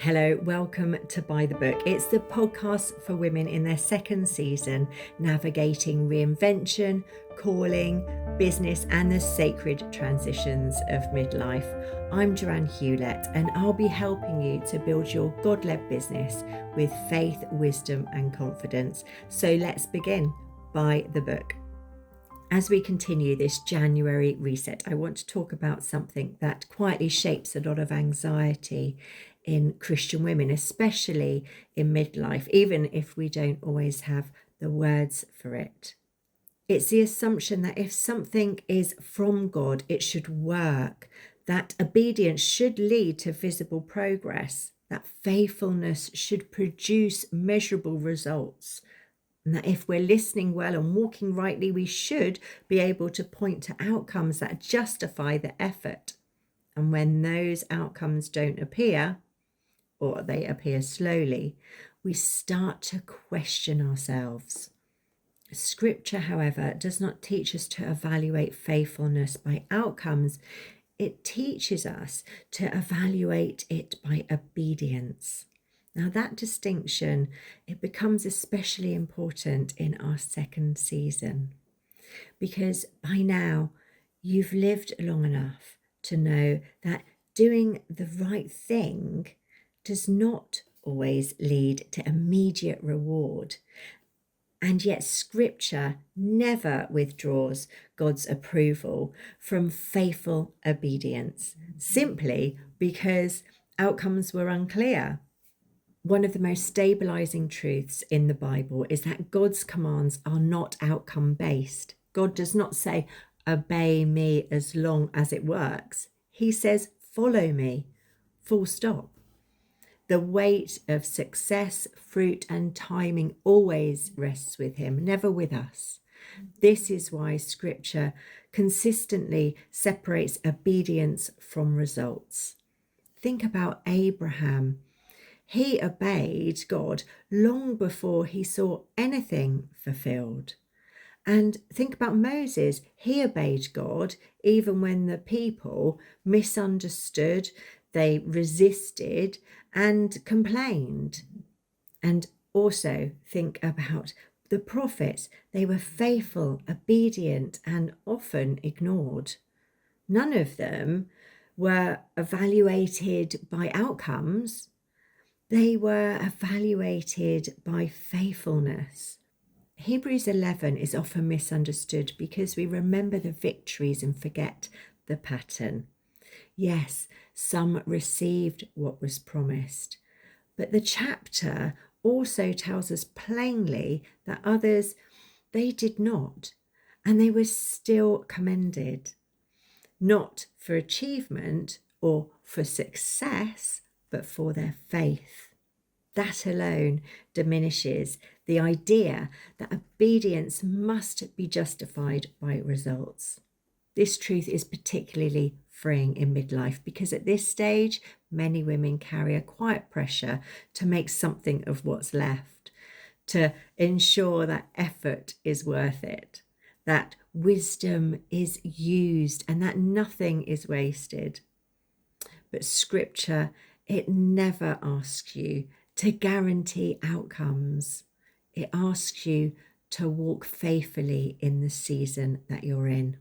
Hello, welcome to By the Book. It's the podcast for women in their second season, navigating reinvention, calling, business, and the sacred transitions of midlife. I'm Johanne Hewlett, and I'll be helping you to build your God-led business with faith, wisdom, and confidence. So let's begin. By the Book. As we continue this January reset, I want to talk about something that quietly shapes a lot of anxiety in Christian women, especially in midlife, even if we don't always have the words for it. It's the assumption that if something is from God, it should work, that obedience should lead to visible progress, that faithfulness should produce measurable results, and that if we're listening well and walking rightly, we should be able to point to outcomes that justify the effort. And when those outcomes don't appear, or they appear slowly, we start to question ourselves. Scripture, however, does not teach us to evaluate faithfulness by outcomes. It teaches us to evaluate it by obedience. Now that distinction, it becomes especially important in our second season, because by now you've lived long enough to know that doing the right thing does not always lead to immediate reward. And yet Scripture never withdraws God's approval from faithful obedience, simply because outcomes were unclear. One of the most stabilising truths in the Bible is that God's commands are not outcome-based. God does not say, obey me as long as it works. He says, follow me, full stop. The weight of success, fruit, and timing always rests with him, never with us. This is why Scripture consistently separates obedience from results. Think about Abraham. He obeyed God long before he saw anything fulfilled. And think about Moses. He obeyed God even when the people misunderstood, they resisted and complained. And also think about the prophets. They were faithful, obedient, and often ignored. None of them were evaluated by outcomes. They were evaluated by faithfulness. Hebrews 11 is often misunderstood because we remember the victories and forget the pattern. Yes, some received what was promised, but the chapter also tells us plainly that others, they did not, and they were still commended, not for achievement or for success, but for their faith. That alone diminishes the idea that obedience must be justified by results. This truth is particularly freeing in midlife because at this stage, many women carry a quiet pressure to make something of what's left, to ensure that effort is worth it, that wisdom is used, and that nothing is wasted. But Scripture, it never asks you to guarantee outcomes. It asks you to walk faithfully in the season that you're in.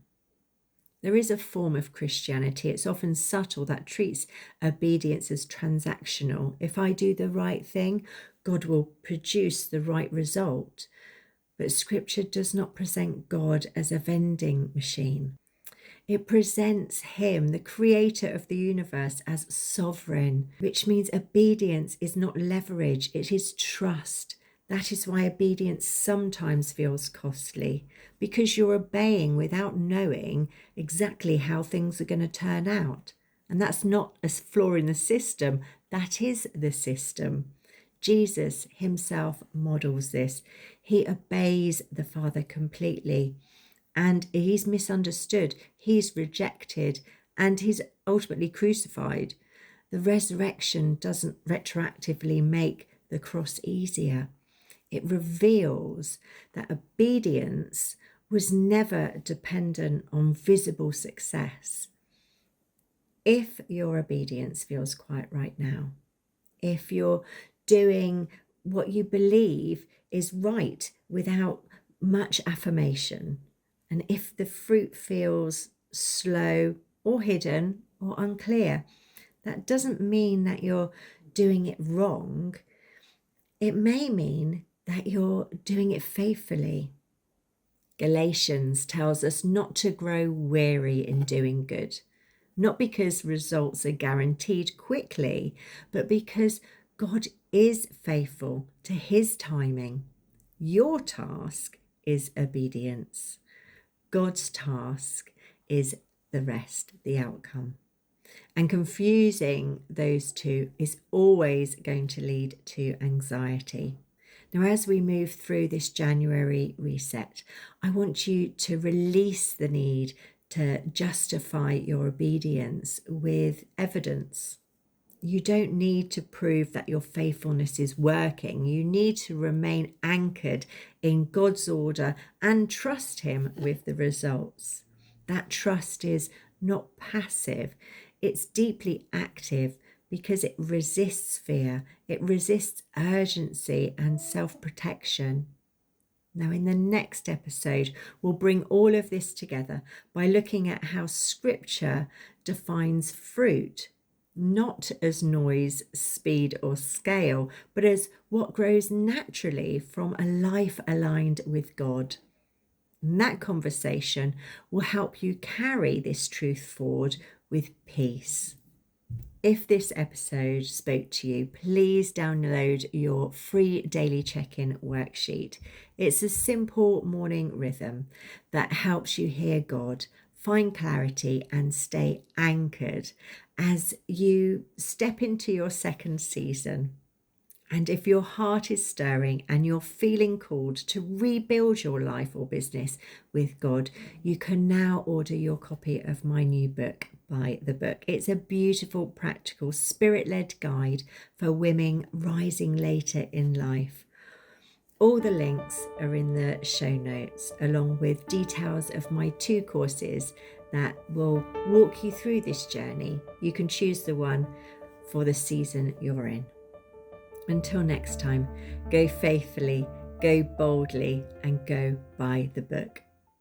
There is a form of Christianity, it's often subtle, that treats obedience as transactional. If I do the right thing, God will produce the right result. But Scripture does not present God as a vending machine. It presents him, the creator of the universe, as sovereign, which means obedience is not leverage, it is trust. That is why obedience sometimes feels costly, because you're obeying without knowing exactly how things are going to turn out. And that's not a flaw in the system, that is the system. Jesus himself models this. He obeys the Father completely. And he's misunderstood, he's rejected, and he's ultimately crucified. The resurrection doesn't retroactively make the cross easier. It reveals that obedience was never dependent on visible success. If your obedience feels quiet right now, if you're doing what you believe is right without much affirmation, and if the fruit feels slow or hidden or unclear, that doesn't mean that you're doing it wrong. It may mean that you're doing it faithfully. Galatians tells us not to grow weary in doing good, not because results are guaranteed quickly, but because God is faithful to his timing. Your task is obedience. God's task is the rest, the outcome. And confusing those two is always going to lead to anxiety. Now, as we move through this January reset, I want you to release the need to justify your obedience with evidence. You don't need to prove that your faithfulness is working. You need to remain anchored in God's order and trust him with the results. That trust is not passive, it's deeply active because it resists fear, it resists urgency and self-protection. Now, in the next episode, we'll bring all of this together by looking at how Scripture defines fruit, not as noise, speed, or scale, but as what grows naturally from a life aligned with God. And that conversation will help you carry this truth forward with peace. If this episode spoke to you, please download your free daily check-in worksheet. It's a simple morning rhythm that helps you hear God, find clarity, and stay anchored as you step into your second season. And if your heart is stirring and you're feeling called to rebuild your life or business with God, you can now order your copy of my new book, By the Book. It's a beautiful, practical, spirit-led guide for women rising later in life. All the links are in the show notes, along with details of my 2 courses that will walk you through this journey. You can choose the one for the season you're in. Until next time, go faithfully, go boldly, and go by the book.